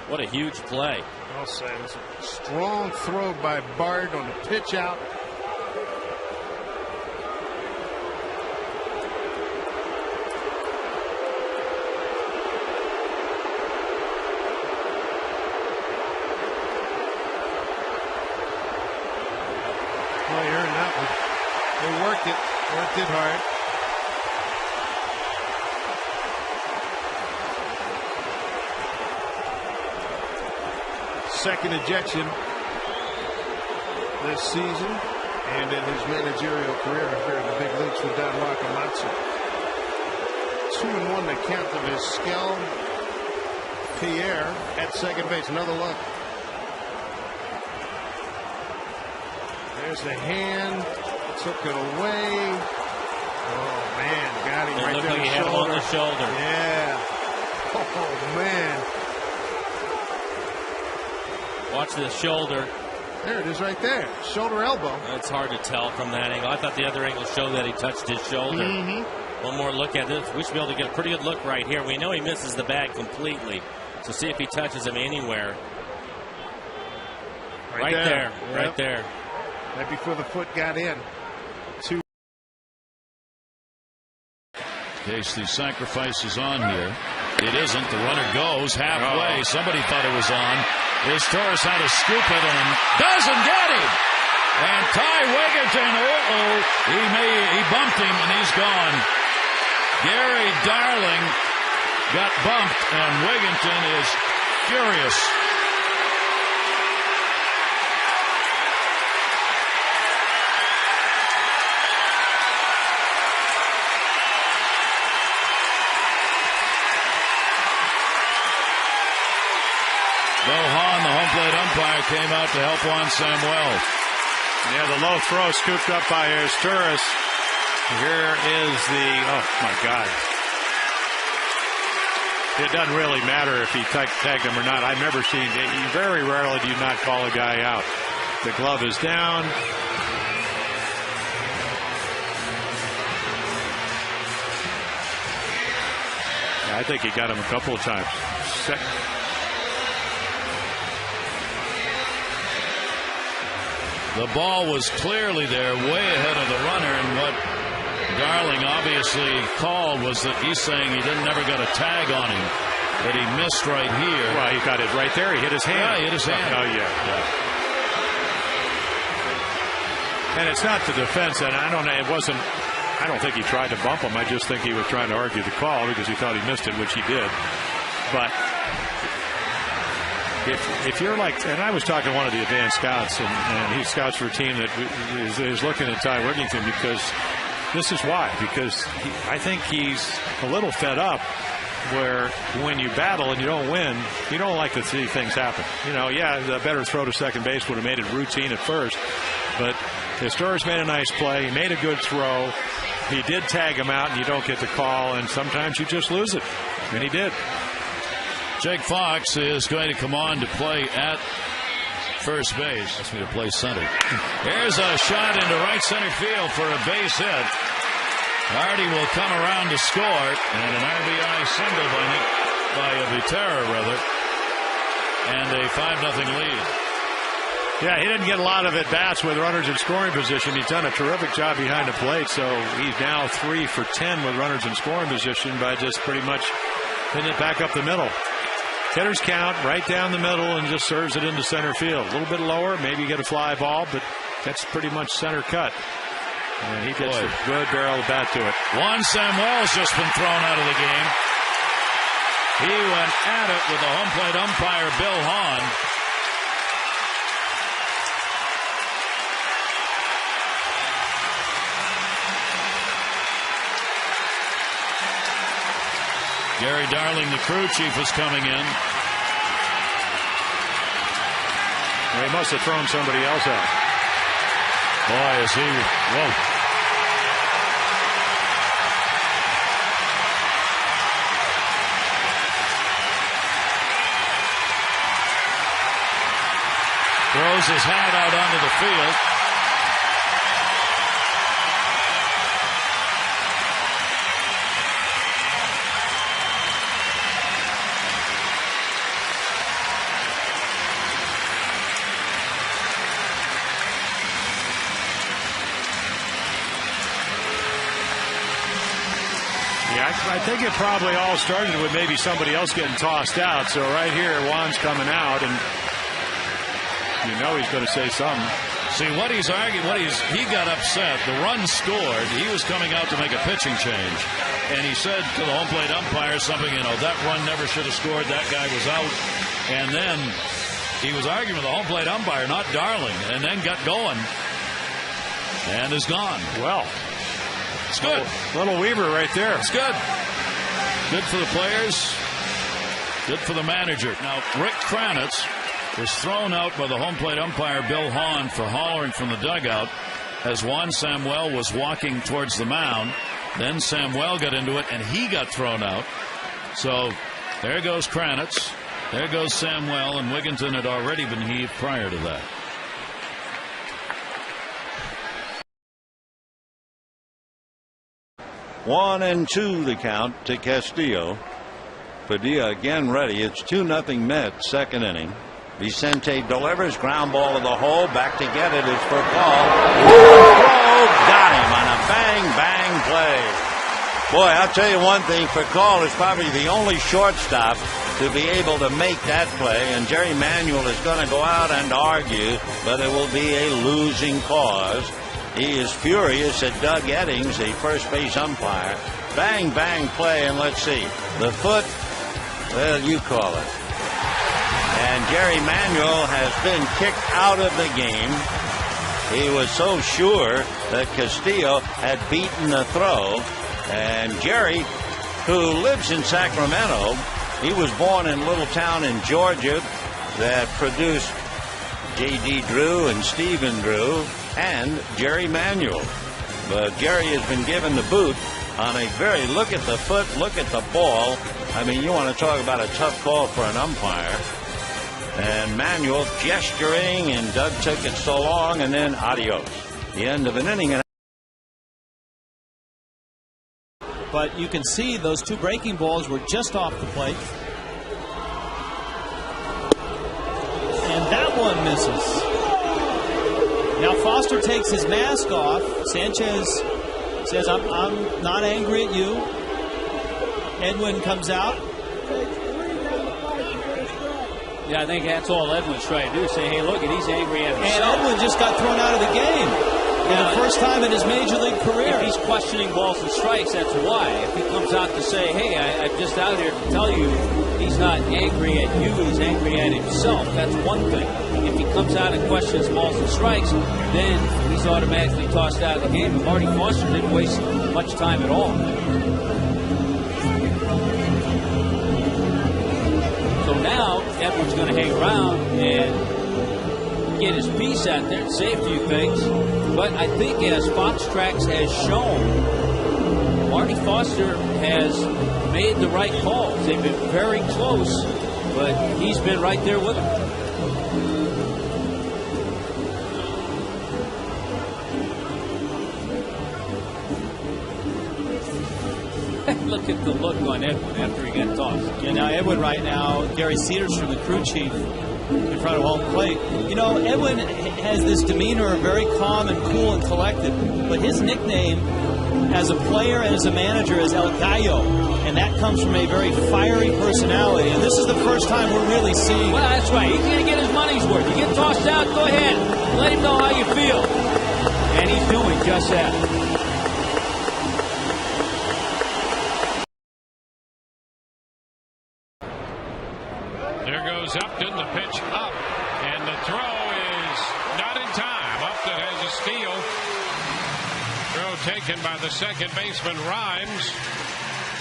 What a huge play. I'll say it was a strong throw by Bard on the pitch out. Oh, you earned that one. They worked it hard. Second ejection this season and in his managerial career here in the big leagues with Don Wakamatsu. 2-1 the count of his Esquel. Pierre at second base. Another look. There's the hand. Took it away. Oh, man. Got him right there. Like he had him on the shoulder. Yeah. Oh, man. Watch the shoulder. There it is right there. Shoulder elbow. It's hard to tell from that angle. I thought the other angle showed that he touched his shoulder. One more look at this. We should be able to get a pretty good look right here. We know he misses the bag completely. So see if he touches him anywhere. Right there. Yep. Right there. Right before the foot got in. In case the sacrifice is on here. It isn't. The runner goes halfway. Oh. Somebody thought it was on. Is Torres had to scoop it and doesn't get him. And Ty Wigginton, he bumped him and he's gone. Gary Darling got bumped and Wigginton is furious. Bill Hahn, the home plate umpire, came out to help Juan Samuel. Yeah, the low throw scooped up by Torres. Here is the, oh my God. It doesn't really matter if he tagged him or not. I've never seen it. Very rarely do you not call a guy out. The glove is down. Yeah, I think he got him a couple of times. The ball was clearly there, way ahead of the runner, and what Darling obviously called was that he's saying he never got a tag on him, that he missed right here. Well, he got it right there. He hit his hand. Yeah, he hit his hand. Oh, yeah. And it's not the defense, and I don't think he tried to bump him. I just think he was trying to argue the call because he thought he missed it, which he did. But if you're like, and I was talking to one of the advanced scouts, and he scouts for a team that is looking at Ty Wigginton because this is why. Because I think he's a little fed up where when you battle and you don't win, you don't like to see things happen. You know, yeah, the better throw to second base would have made it routine at first, but Historis made a nice play. He made a good throw. He did tag him out, and you don't get the call, and sometimes you just lose it, and he did. Jake Fox is going to come on to play at first base. Asked me to play center. Here's a shot into right center field for a base hit. Hardy will come around to score, and an RBI single by Viterra, and a 5-0 lead. Yeah, he didn't get a lot of at-bats with runners in scoring position. He's done a terrific job behind the plate, so he's now 3 for 10 with runners in scoring position by just pretty much hitting it back up the middle. Hitters count right down the middle and just serves it into center field. A little bit lower, maybe you get a fly ball, but that's pretty much center cut. And he gets a good barrel of bat to it. Juan Samuel's just been thrown out of the game. He went at it with the home plate umpire, Bill Hahn. Gary Darling, the crew chief, is coming in. They must have thrown somebody else out. Boy, is he. Whoa. Throws his hat out onto the field. I think it probably all started with maybe somebody else getting tossed out. So right here, Juan's coming out, and you know he's going to say something. See what he's arguing. He got upset. The run scored. He was coming out to make a pitching change, and he said to the home plate umpire something. You know, that run never should have scored. That guy was out, and then he was arguing with the home plate umpire, not Darling, and then got going, and is gone. Well. It's good. Little Weaver right there. It's good. Good for the players. Good for the manager. Now, Rick Kranitz was thrown out by the home plate umpire, Bill Hahn, for hollering from the dugout as Juan Samuel was walking towards the mound. Then Samuel got into it, and he got thrown out. So there goes Kranitz. There goes Samuel, and Wigginton had already been heaved prior to that. 1-2 the count to Castillo. Padilla again ready. It's 2-0 Mets, second inning. Vicente delivers, ground ball to the hole. Back to get it is for Paul. Got him on a bang play. Boy, I'll tell you one thing. Call is probably the only shortstop to be able to make that play, and Jerry Manuel is going to go out and argue, but it will be a losing cause. He is furious at Doug Eddings, the first base umpire. Bang play, and let's see. The foot, well, you call it. And Jerry Manuel has been kicked out of the game. He was so sure that Castillo had beaten the throw. And Jerry, who lives in Sacramento, he was born in a little town in Georgia that produced J.D. Drew and Stephen Drew and Jerry Manuel. But Jerry has been given the boot on a very, look at the foot, look at the ball. I mean, you want to talk about a tough call for an umpire. And Manuel gesturing, and Doug took it so long, and then adios. The end of an inning. But you can see those two breaking balls were just off the plate. And that one misses. Now Foster takes his mask off. Sanchez says, I'm not angry at you. Edwin comes out. Yeah, I think that's all Edwin's trying to do. Say, hey, look, he's angry at himself. And Edwin just got thrown out of the game. For the first time in his major league career. If he's questioning balls and strikes, that's why. If he comes out to say, hey, I'm just out here to tell you he's not angry at you, he's angry at himself, that's one thing. If he comes out and questions balls and strikes, then he's automatically tossed out of the game. And Marty Foster didn't waste much time at all. Edward's going to hang around and get his piece out there and say a few things. But I think as Fox Tracks has shown, Marty Foster has made the right calls. They've been very close, but he's been right there with them. Look at the look on Edwin after he got tossed. Yeah, now Edwin right now, Gary Cedarstrom, the crew chief, in front of home plate. You know, Edwin has this demeanor, very calm and cool and collected, but his nickname as a player and as a manager is El Gallo, and that comes from a very fiery personality, and this is the first time we're really seeing. Well, that's right. He's going to get his money's worth. You get tossed out, go ahead. Let him know how you feel. And he's doing just that. Upton, the pitch up, and the throw is not in time. Upton has a steal. Throw taken by the second baseman, Rhymes.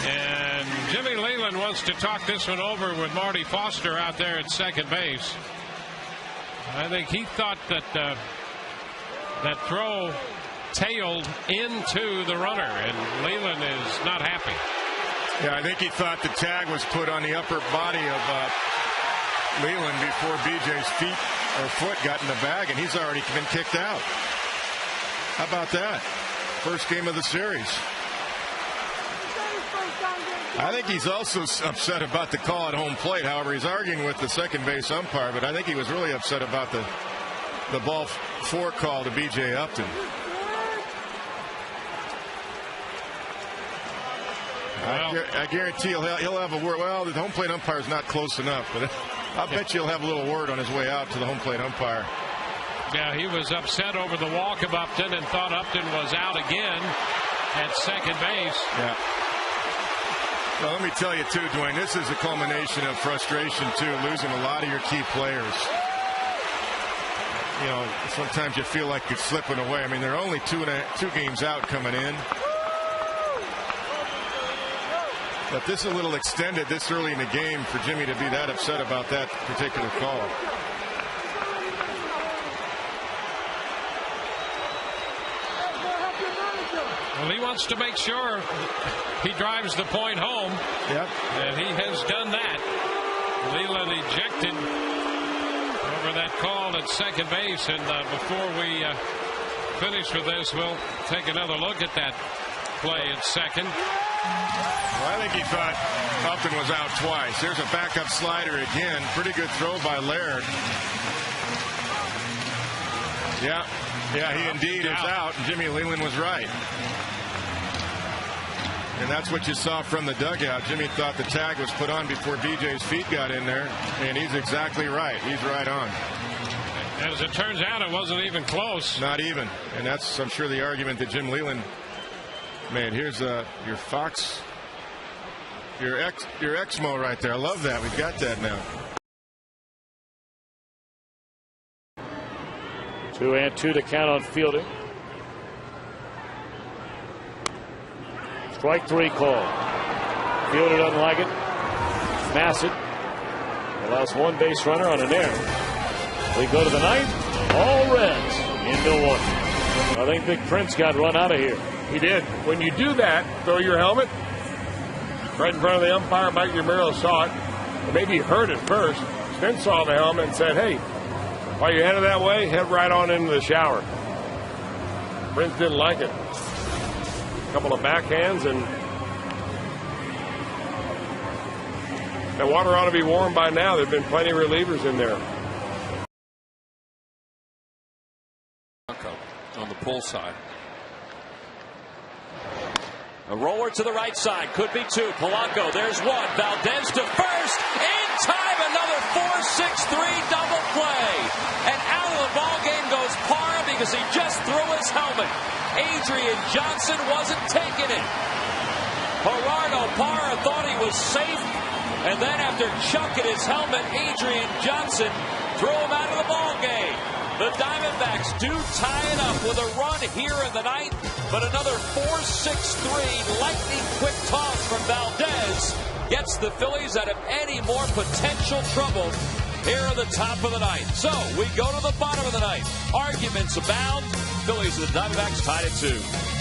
And Jimmy Leland wants to talk this one over with Marty Foster out there at second base. I think he thought that that throw tailed into the runner, and Leland is not happy. Yeah, I think he thought the tag was put on the upper body of Leland before BJ's feet or foot got in the bag, and he's already been kicked out. How about that? First game of the series. I think he's also upset about the call at home plate. However, he's arguing with the second base umpire, but I think he was really upset about the ball four call to BJ Upton. I guarantee he'll have a word. Well, the home plate umpire is not close enough, but I'll bet you'll have a little word on his way out to the home plate umpire. Yeah, he was upset over the walk of Upton and thought Upton was out again at second base. Yeah. Well, let me tell you, too, Dwayne, this is a culmination of frustration, too, losing a lot of your key players. You know, sometimes you feel like you're slipping away. I mean, they're only two games out coming in. But this is a little extended this early in the game for Jimmy to be that upset about that particular call. Well, he wants to make sure he drives the point home. Yep. And he has done that. Leland ejected over that call at second base. And before we finish with this, we'll take another look at that play at second. Well, I think he thought Upton was out twice. There's a backup slider again. Pretty good throw by Laird. Yeah, he indeed is out, and Jimmy Leland was right. And that's what you saw from the dugout. Jimmy thought the tag was put on before BJ's feet got in there, and he's exactly right. He's right on. As it turns out, it wasn't even close. Not even. And that's, I'm sure, the argument that Jim Leland made. Here's your Fox, your Exmo right there. I love that. We've got that now. 2-2 to count on Fielding. Strike three call. Fielder doesn't like it. Massett allows one base runner on an error. We go to the ninth. All Reds into one. I think Big Prince got run out of here. He did. When you do that, throw your helmet right in front of the umpire. Mike Romero saw it. Or maybe he heard it first. Then saw the helmet and said, hey, while you're headed that way, head right on into the shower. Prince didn't like it. A couple of backhands, and that water ought to be warm by now. There have been plenty of relievers in there. On the pull side. A roller to the right side. Could be two. Polanco, there's one. Valdez to first. In time, another 4-6-3 double play. And out of the ball game goes Parra because he just threw his helmet. Adrian Johnson wasn't taking it. Gerardo Parra thought he was safe. And then after chucking his helmet, Adrian Johnson threw him out of the ball game. The Diamondbacks do tie it up with a run here in the ninth, but another 4-6-3 lightning quick toss from Valdez gets the Phillies out of any more potential trouble here at the top of the ninth. So we go to the bottom of the ninth. Arguments abound. Phillies and the Diamondbacks tied at 2.